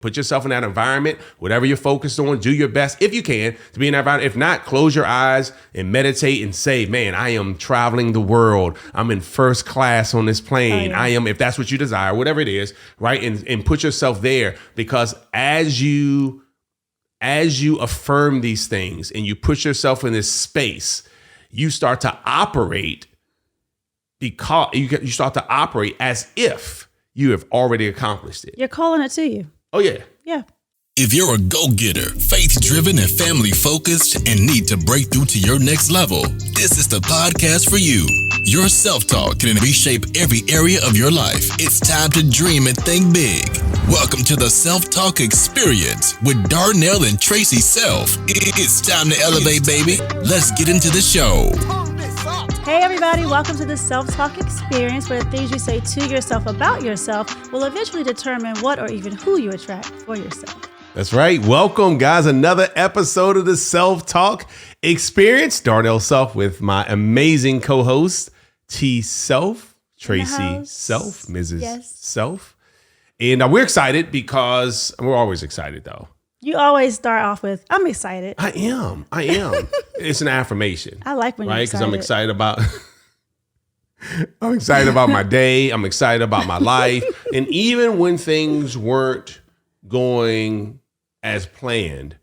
Put yourself in that environment, whatever you're focused on, do your best if you can to be in that environment. If not, close your eyes and meditate and say, man, I am traveling the world. I'm in first class on this plane. I am, if that's what you desire, whatever it is, right? And put yourself there, because as you affirm these things and you put yourself in this space, you start to operate because you start to operate as if you have already accomplished it. You're calling it to you. Oh, yeah. Yeah. If you're a go-getter, faith-driven, and family-focused, and need to break through to your next level, this is the podcast for you. Your self-talk can reshape every area of your life. It's time to dream and think big. Welcome to the Self-Talk Experience with Darnell and Tracy Self. It's time to elevate, baby. Let's get into the show. Hey everybody, welcome to the Self-Talk Experience, where the things you say to yourself about yourself will eventually determine what or even who you attract for yourself. That's right. Welcome, guys. Another episode of the Self-Talk Experience. Darnell Self with my amazing co-host, T Self, Tracy Self, Mrs. Self. And we're excited because we're always excited, though. You always start off with, I'm excited. I am. It's an affirmation. I like when you're excited. Right? Because I'm excited about my day. I'm excited about my life. And even when things weren't going as planned,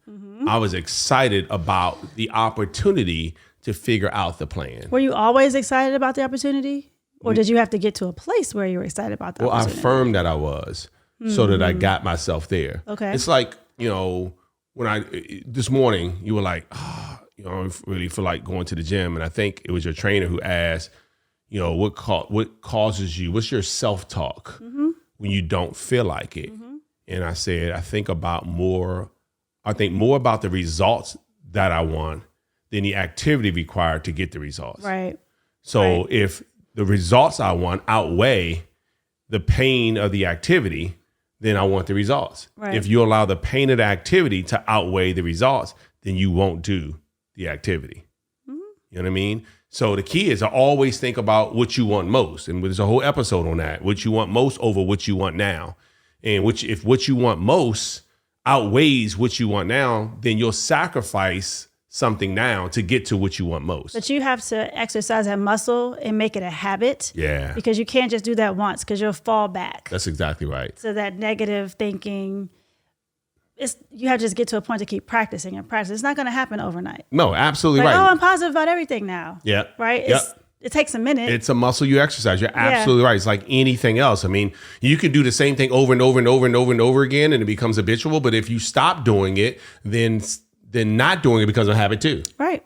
I was excited about the opportunity to figure out the plan. Were you always excited about the opportunity? Or did you have to get to a place where you were excited about the opportunity? Well, I affirmed that I was so that I got myself there. Okay. It's like, when this morning you were like, I really feel like going to the gym. And I think it was your trainer who asked, what causes you, what's your self-talk when you don't feel like it? And I said, I think more about the results that I want than the activity required to get the results. Right. So if the results I want outweigh the pain of the activity, then I want the results. Right. If you allow the pain of the activity to outweigh the results, then you won't do the activity. You know what I mean? So the key is to always think about what you want most. And there's a whole episode on that, what you want most over what you want now. And if what you want most outweighs what you want now, then you'll sacrifice something now to get to what you want most. But you have to exercise that muscle and make it a habit. Yeah. Because you can't just do that once, because you'll fall back. That's exactly right. So that negative thinking, you have to just get to a point to keep practicing and practice. It's not going to happen overnight. No, absolutely right. Oh, I'm positive about everything now. Yeah. Right? Yep. It takes a minute. It's a muscle you exercise. You're absolutely right. It's like anything else. I mean, you can do the same thing over and over and over and over and over again, and it becomes habitual. But if you stop doing it, then not doing it becomes a habit too. Right.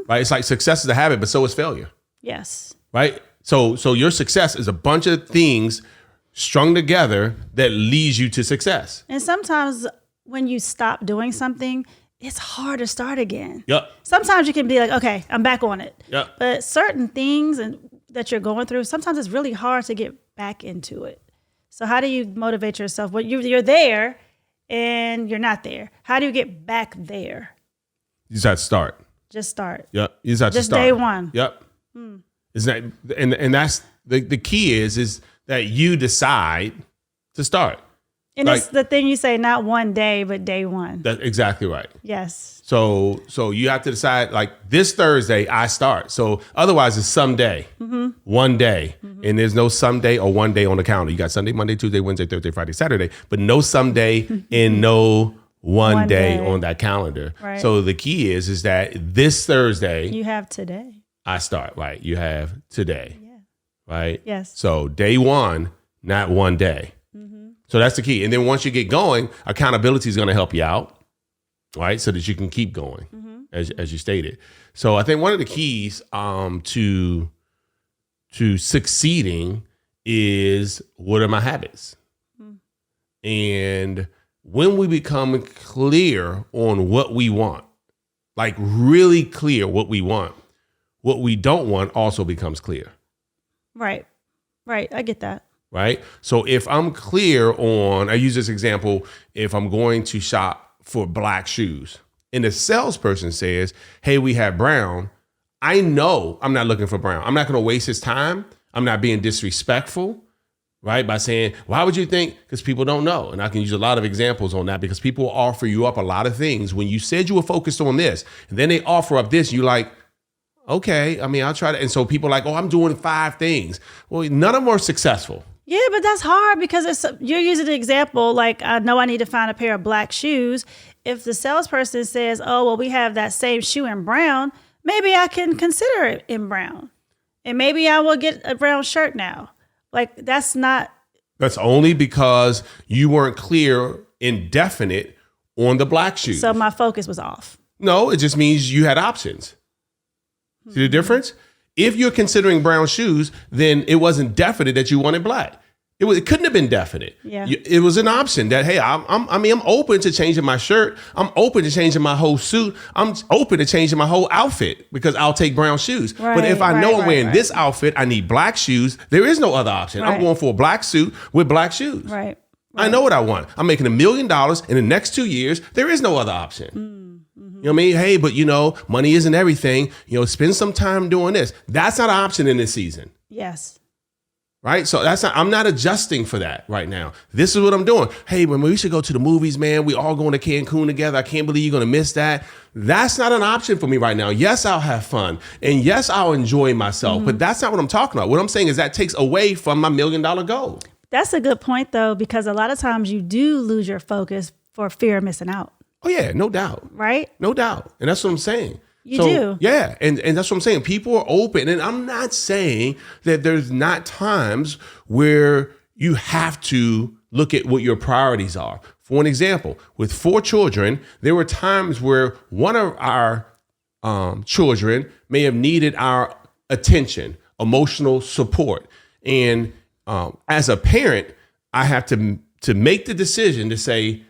Right. It's like success is a habit, but so is failure. Yes. Right. So your success is a bunch of things strung together that leads you to success. And sometimes when you stop doing something, it's hard to start again. Yep. Sometimes you can be like, okay, I'm back on it. Yep. But certain things that you're going through, sometimes it's really hard to get back into it. So how do you motivate yourself? Well, you're there and you're not there. How do you get back there? You just have to start. Just start. Yep. You just have to start. Just day one. Yep. Is that and that's the key is that you decide to start. And it's the thing you say, not one day, but day one. That's exactly right. Yes. So you have to decide, like, this Thursday I start. So otherwise it's someday, one day. And there's no someday or one day on the calendar. You got Sunday, Monday, Tuesday, Wednesday, Thursday, Friday, Saturday, but no someday and no one day on that calendar. Right. So the key is that this Thursday. You have today. I start, right? You have today. Yeah. Right? Yes. So day one, not one day. So that's the key. And then once you get going, accountability is going to help you out, right? So that you can keep going, as you stated. So I think one of the keys to succeeding is, what are my habits? And when we become clear on what we want, like really clear what we want, what we don't want also becomes clear. Right. I get that. Right. So if I'm clear on, I use this example, if I'm going to shop for black shoes and the salesperson says, hey, we have brown, I know I'm not looking for brown. I'm not going to waste his time. I'm not being disrespectful. right? By saying, why would you think? Because people don't know. And I can use a lot of examples on that because people offer you up a lot of things. When you said you were focused on this, and then they offer up this, you like, okay, I mean, I'll try to. And so people are like, oh, I'm doing 5 things. Well, none of them are successful. Yeah, but that's hard because you're using the example like, I know I need to find a pair of black shoes. If the salesperson says, oh, well, we have that same shoe in brown, maybe I can consider it in brown. And maybe I will get a brown shirt now. Like, that's only because you weren't clear and definite on the black shoes. So my focus was off. No, it just means you had options. See the difference? If you're considering brown shoes, then it wasn't definite that you wanted black. It couldn't have been definite. Yeah. It was an option that, hey, I'm open to changing my shirt. I'm open to changing my whole suit. I'm open to changing my whole outfit because I'll take brown shoes. But if I know I'm wearing this outfit, I need black shoes. There is no other option. I'm going for a black suit with black shoes. Right. I know what I want. I'm making $1 million in the next 2 years. There is no other option. You know what I mean? Hey, but money isn't everything. Spend some time doing this. That's not an option in this season. Yes. Right? So I'm not adjusting for that right now. This is what I'm doing. Hey, when we should go to the movies, man, we all going to Cancun together. I can't believe you're going to miss that. That's not an option for me right now. Yes, I'll have fun. And yes, I'll enjoy myself. But that's not what I'm talking about. What I'm saying is that takes away from my $1 million goal. That's a good point, though, because a lot of times you do lose your focus for fear of missing out. Oh, yeah, no doubt. Right? No doubt. And that's what I'm saying. You do. Yeah. And that's what I'm saying. People are open. And I'm not saying that there's not times where you have to look at what your priorities are. For an example, with 4 children, there were times where one of our children may have needed our attention, emotional support. And as a parent, I have to make the decision to say,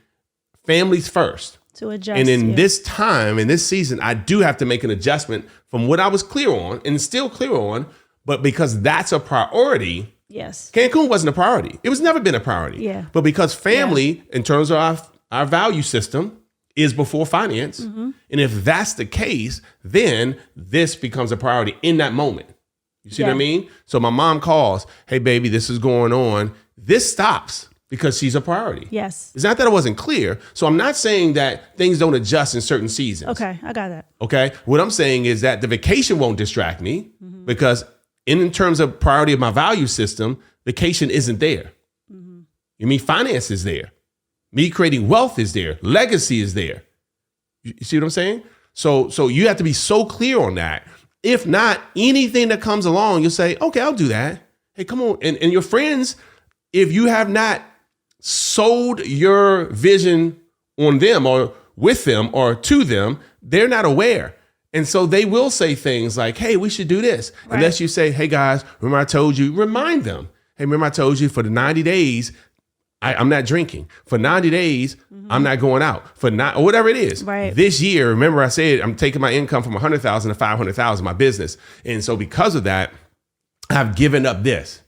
families first. To adjust. And in this time, in this season, I do have to make an adjustment from what I was clear on and still clear on. But because that's a priority, yes, Cancun wasn't a priority. It was never been a priority. Yeah. But because family, in terms of our value system, is before finance. And if that's the case, then this becomes a priority in that moment. You see what I mean? So my mom calls, hey, baby, this is going on. This stops. Because she's a priority. Yes. It's not that I wasn't clear. So I'm not saying that things don't adjust in certain seasons. Okay, I got that. Okay. What I'm saying is that the vacation won't distract me because in terms of priority of my value system, vacation isn't there. You mean finance is there. Me creating wealth is there. Legacy is there. You see what I'm saying? So you have to be so clear on that. If not, anything that comes along, you'll say, okay, I'll do that. Hey, come on. And your friends, if you have not sold your vision on them or with them or to them, they're not aware. And so they will say things like, hey, we should do this. Right. Unless you say, hey, guys, remember I told you, remind them. Hey, remember I told you for the 90 days, I'm not drinking. For 90 days, I'm not going out. Or whatever it is. Right. This year, remember I said, I'm taking my income from 100,000 to 500,000, my business. And so because of that, I've given up this.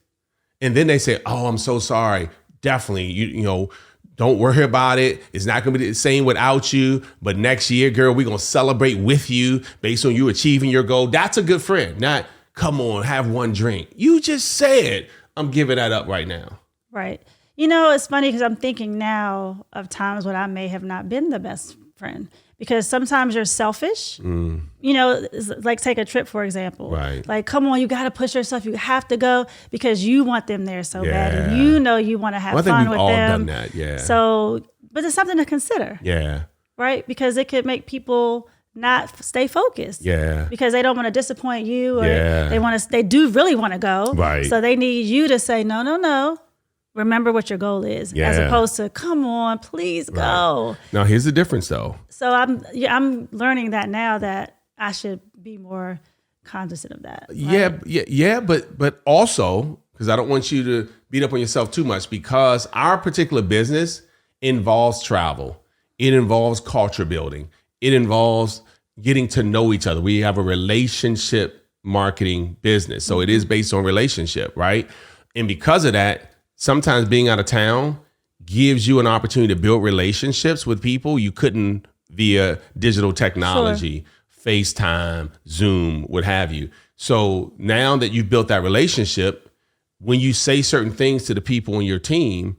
And then they say, oh, I'm so sorry. Definitely, you know, don't worry about it. It's not going to be the same without you. But next year, girl, we're going to celebrate with you based on you achieving your goal. That's a good friend. Not, come on, have one drink. You just said, I'm giving that up right now. Right. You know, it's funny because I'm thinking now of times when I may have not been the best friend. Because sometimes you're selfish, you know, like take a trip, for example. Right. Like, come on, you got to push yourself. You have to go because you want them there so bad. And you know you want to have fun with them. I think we've all done that, yeah. So, but it's something to consider. Yeah. Right? Because it could make people not stay focused. Yeah. Because they don't want to disappoint you or they do really want to go. Right. So they need you to say, no. Remember what your goal is, as opposed to, come on, please go. Now, here's the difference, though. So I'm learning that now that I should be more cognizant of that. Right? But also, because I don't want you to beat up on yourself too much, because our particular business involves travel. It involves culture building. It involves getting to know each other. We have a relationship marketing business. So it is based on relationship, right? And because of that, sometimes being out of town gives you an opportunity to build relationships with people you couldn't via digital technology, FaceTime, Zoom, what have you. So now that you've built that relationship, when you say certain things to the people on your team,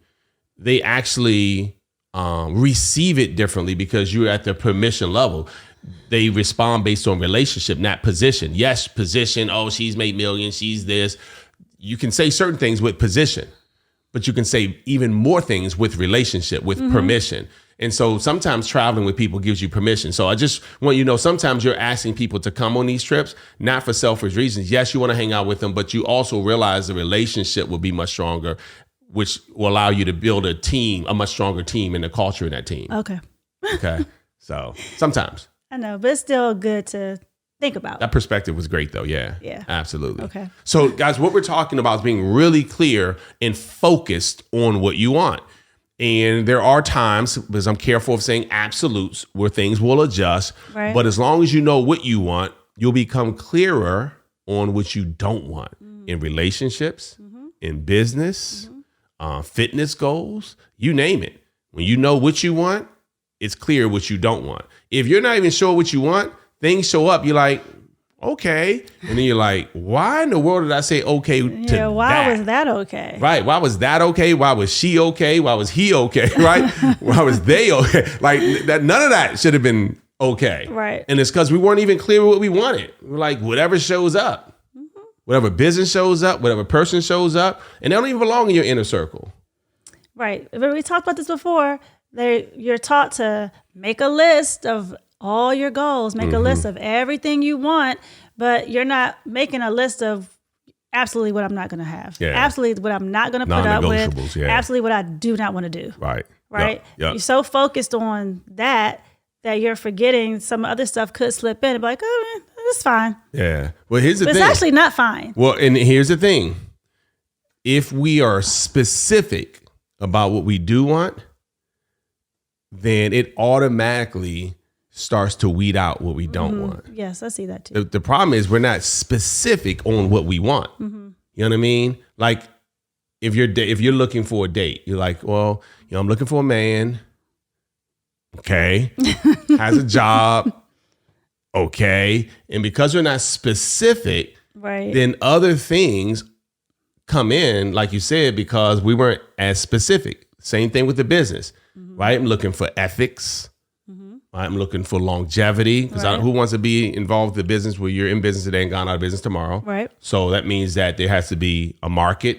they actually receive it differently because you're at the permission level. They respond based on relationship, not position. Yes, position. Oh, she's made millions. She's this. You can say certain things with position, but you can say even more things with relationship, with permission. And so sometimes traveling with people gives you permission. So I just want you to know, sometimes you're asking people to come on these trips, not for selfish reasons. Yes, you want to hang out with them, but you also realize the relationship will be much stronger, which will allow you to build a team, a much stronger team, and the culture in that team. Okay. Okay. So sometimes. I know, but it's still good to think about. That perspective was great though. Yeah. Yeah. Absolutely. Okay. So guys, what we're talking about is being really clear and focused on what you want. And there are times, because I'm careful of saying absolutes, where things will adjust. Right. But as long as you know what you want, you'll become clearer on what you don't want in relationships, in business, fitness goals, you name it. When you know what you want, it's clear what you don't want. If you're not even sure what you want, things show up. You're like, okay. And then you're like, why in the world did I say okay to Yeah, why was that okay? Right. Why was that okay? Why was she okay? Why was he okay? Right. Why was they okay? Like that, none of that should have been okay. Right. And it's because we weren't even clear what we wanted. We're like, whatever shows up, whatever business shows up, whatever person shows up, and they don't even belong in your inner circle. Right. But we talked about this before. You're taught to make a list of all your goals, make a list of everything you want, but you're not making a list of absolutely what I'm not going to have, absolutely what I'm not going to put up with, absolutely what I do not want to do. Right. Right. Yep. You're so focused on that you're forgetting some other stuff could slip in and be like, oh, man, it's fine. Yeah. Well, here's the thing. It's actually not fine. Well, and here's the thing. If we are specific about what we do want, then it automatically starts to weed out what we don't want. Yes, I see that too. The problem is we're not specific on what we want. You know what I mean? Like if you're looking for a date, you're like, well, I'm looking for a man. Okay. Has a job. Okay. And because we're not specific, right, then other things come in, like you said, because we weren't as specific. Same thing with the business, right? I'm looking for ethics. I'm looking for longevity because who wants to be involved in the business where you're in business today and gone out of business tomorrow? Right. So that means that there has to be a market,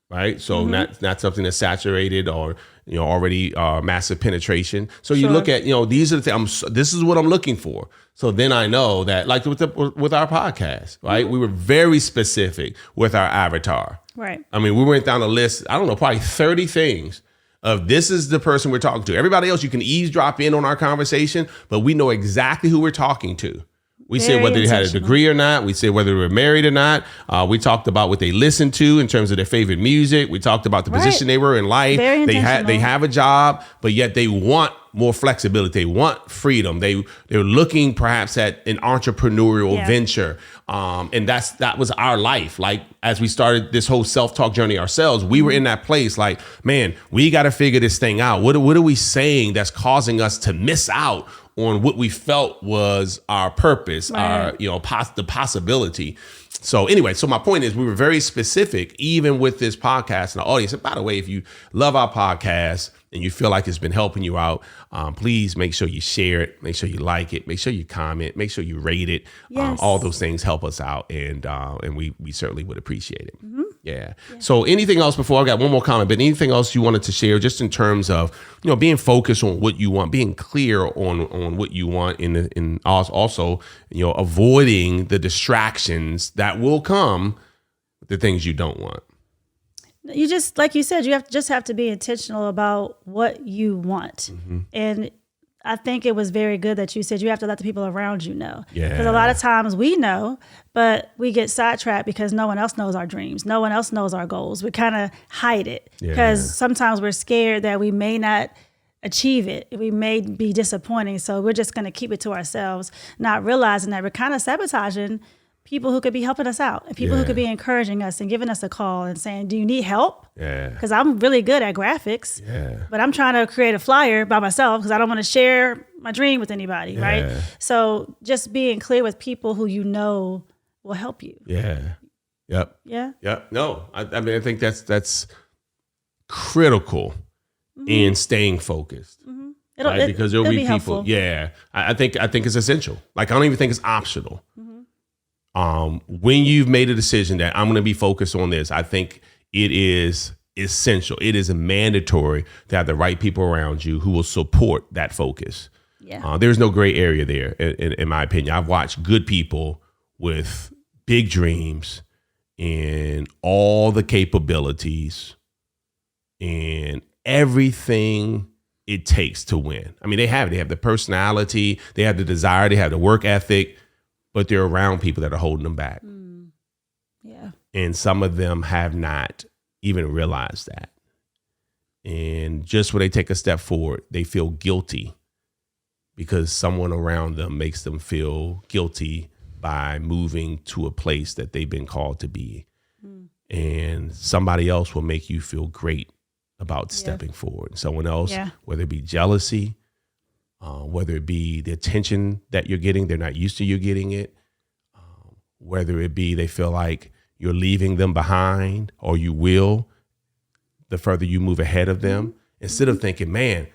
right? So not something that's saturated or already massive penetration. So you look at these are the things. This is what I'm looking for. So then I know that, like with our podcast, right? We were very specific with our avatar. Right. I mean, we went down a list. I don't know, probably 30 things. Of this is the person we're talking to. Everybody else, you can eavesdrop in on our conversation, but we know exactly who we're talking to. We said whether they had a degree or not. We said whether they were married or not. We talked about what they listened to in terms of their favorite music. We talked about the position they were in life. They have a job, but yet they want more flexibility. They want freedom. They're looking perhaps at an entrepreneurial venture. And that was our life. Like as we started this whole self-talk journey ourselves, we were in that place like, man, we got to figure this thing out. What are we saying that's causing us to miss out on what we felt was our purpose, our, the possibility. So anyway, so my point is we were very specific, even with this podcast and the audience. And by the way, if you love our podcast and you feel like it's been helping you out, please make sure you share it, make sure you like it, make sure you comment, make sure you rate it. Yes. All those things help us out, and we certainly would appreciate it. Yeah. So anything else before I got one more comment, but anything else you wanted to share just in terms of, being focused on what you want, being clear on what you want in also, avoiding the distractions that will come with the things you don't want. You just, like you said, you have to be intentional about what you want. And I think it was very good that you said you have to let the people around you know. Because a lot of times we know, but we get sidetracked because no one else knows our dreams. No one else knows our goals. We kind of hide it because sometimes we're scared that we may not achieve it. We may be disappointing. So we're just going to keep it to ourselves, not realizing that we're kind of sabotaging people who could be helping us out and people who could be encouraging us and giving us a call and saying, do you need help? Because I'm really good at graphics, but I'm trying to create a flyer by myself because I don't want to share my dream with anybody, right? So just being clear with people who will help you. Yep. Yeah. Yep. No, I mean, I think that's critical in staying focused. Right? Because there'll be people. Helpful. Yeah. I think it's essential. Like, I don't even think it's optional. When you've made a decision that I'm going to be focused on this, I think it is essential. It is mandatory to have the right people around you who will support that focus. Yeah. There's no gray area there, in my opinion. I've watched good people with big dreams and all the capabilities and everything it takes to win. I mean, they have it. They have the personality, they have the desire, they have the work ethic, but they're around people that are holding them back. Yeah. And some of them have not even realized that. And just when they take a step forward, they feel guilty because someone around them makes them feel guilty by moving to a place that they've been called to be. And somebody else will make you feel great about stepping forward. Someone else, whether it be jealousy, whether it be the attention that you're getting, they're not used to you getting it, whether it be they feel like you're leaving them behind, or you will, the further you move ahead of them, instead of thinking, man,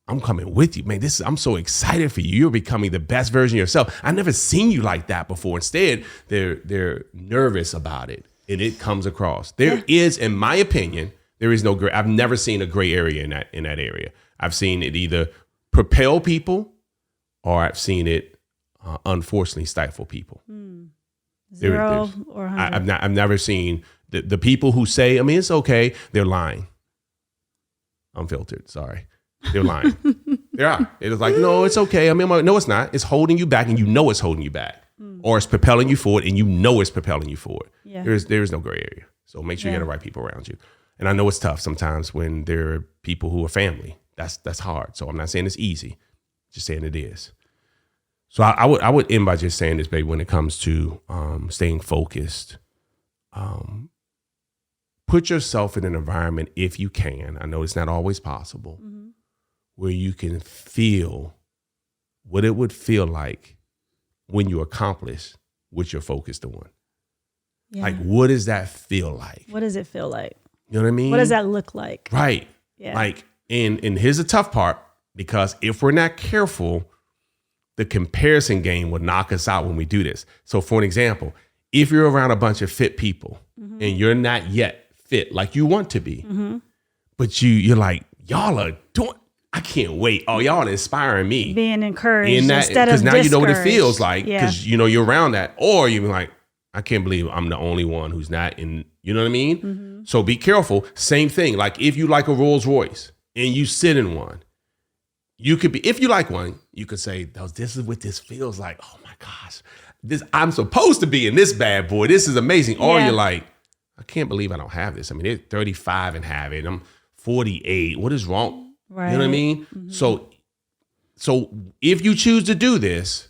I'm coming with you, man. I'm so excited for you. You're becoming the best version of yourself. I've never seen you like that before. Instead, they're nervous about it, and it comes across. There is, in my opinion, there is no gray. I've never seen a gray area in that area. I've seen it either propel people, or I've seen it unfortunately stifle people. 0 or 100. I've never seen the people who say, I mean, it's okay. They're lying. Unfiltered. Sorry. They're lying. They are. It's like, no, it's okay. I mean, no, it's not. It's holding you back, and you know it's holding you back, or it's propelling you forward, and you know it's propelling you forward. Yeah. There is no gray area. So make sure you have the right people around you. And I know it's tough sometimes when there are people who are family. That's hard. So I'm not saying it's easy, just saying it is. So I would end by just saying this, baby, when it comes to staying focused, put yourself in an environment, if you can, I know it's not always possible, where you can feel what it would feel like when you accomplish what you're focused on. Yeah. Like, what does that feel like? What does it feel like? You know what I mean? What does that look like? Right. Yeah. Like, and here's the tough part, because if we're not careful, the comparison game will knock us out when we do this. So for an example, if you're around a bunch of fit people and you're not yet fit like you want to be, but you're like, y'all are doing, I can't wait. Oh, y'all are inspiring me. Being encouraged in that, instead of because now you know what it feels like, Yeah. because you know you're around that. Or you're like, I can't believe I'm the only one who's not in, you know what I mean? So be careful. Same thing. Like, if you like a Rolls Royce and you sit in one, you could be, if you like one, you could say, this is what this feels like. Oh my gosh, I'm supposed to be in this bad boy. This is amazing. Or you're like, I can't believe I don't have this. I mean, they're 35 and have it. I'm 48. What is wrong? Right. You know what I mean? So if you choose to do this,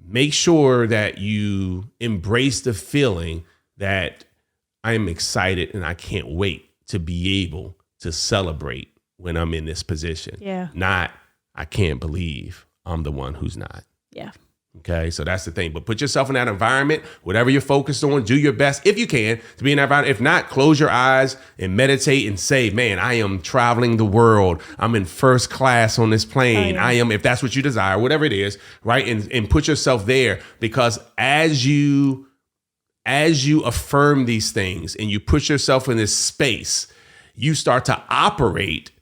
make sure that you embrace the feeling that I am excited and I can't wait to be able to celebrate when I'm in this position. Yeah. Not, I can't believe I'm the one who's not. Yeah. Okay, so that's the thing. But put yourself in that environment, whatever you're focused on, do your best, if you can, to be in that environment. If not, close your eyes and meditate and say, man, I am traveling the world. I'm in first class on this plane. I am, if that's what you desire, whatever it is, right? And put yourself there, because as you affirm these things and you put yourself in this space, you start to operate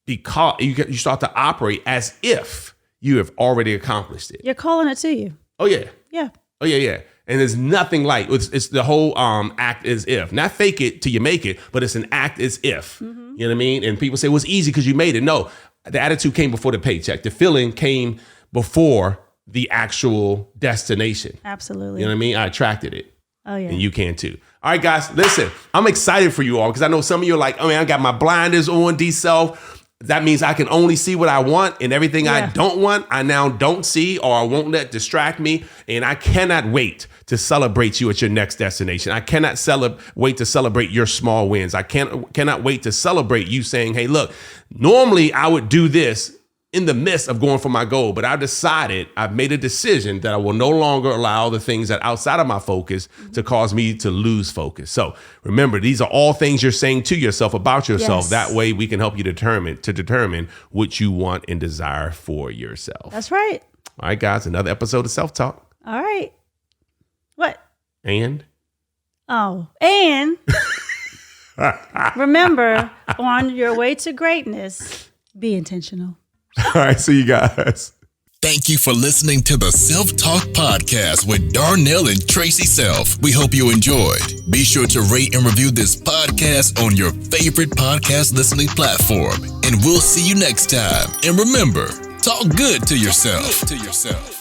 because you start to operate as if you have already accomplished it. You're calling it to you. Oh yeah. Yeah. Oh yeah. And there's nothing like it's the whole act as if, not fake it till you make it, but it's an act as if. You know what I mean? And people say, well, it's easy because you made it. No, the attitude came before the paycheck. The feeling came before the actual destination. Absolutely. You know what I mean? I attracted it. Oh yeah. And you can too. All right, guys, listen, I'm excited for you all, because I know some of you are like, oh man, I got my blinders on, D-Self. That means I can only see what I want, and everything I don't want, I now don't see, or I won't let distract me. And I cannot wait to celebrate you at your next destination. I cannot wait to celebrate your small wins. I cannot wait to celebrate you saying, hey, look, normally I would do this, in the midst of going for my goal, but I've made a decision that I will no longer allow the things that are outside of my focus to cause me to lose focus. So remember, these are all things you're saying to yourself about yourself. Yes. That way we can help you determine what you want and desire for yourself. That's right. All right, guys, another episode of Self-Talk. All right. What? And remember, on your way to greatness, be intentional. all right, see you guys. Thank you for listening to the Self-Talk Podcast with Darnell and Tracy Self. We hope you enjoyed. Be sure to rate and review this podcast on your favorite podcast listening platform. And we'll see you next time. And remember, talk good to yourself.